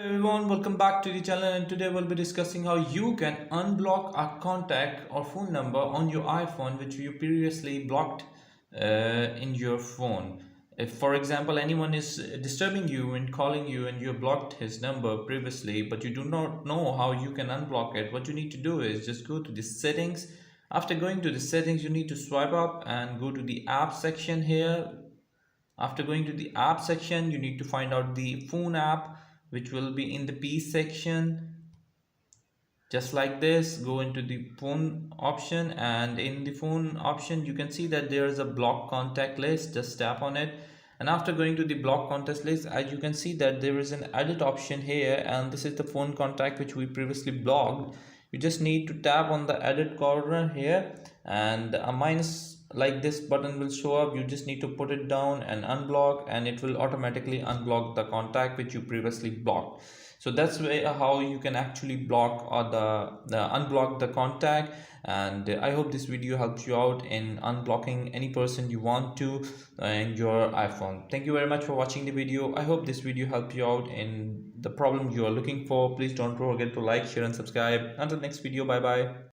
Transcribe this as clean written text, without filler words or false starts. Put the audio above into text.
Everyone, welcome back to the channel, and today we'll be discussing how you can unblock a contact or phone number on your iPhone which you previously blocked in your phone. If, for example, anyone is disturbing you and calling you and you blocked his number previously, but you do not know how you can unblock it, what you need to do is just go to the settings. After going to the settings, you need to swipe up and go to the app section here. After going to the app section, you need to find out the phone app, which will be in the P section. Just like this, go into the phone option, and in the phone option you can see that there is a block contact list. Just tap on it, and after going to the block contact list, as you can see that there is an edit option here, and this is the phone contact which we previously blocked. You just need to tap on the edit corner here, and a minus like this button will show up. You just need to put it down and unblock, and it will automatically unblock the contact which you previously blocked. So that's how you can actually block or the unblock the contact. And I hope this video helps you out in unblocking any person you want to in your iPhone. Thank you very much for watching the video. I hope this video helped you out in the problem you are looking for. Please don't forget to like, share and subscribe. Until next video, bye bye.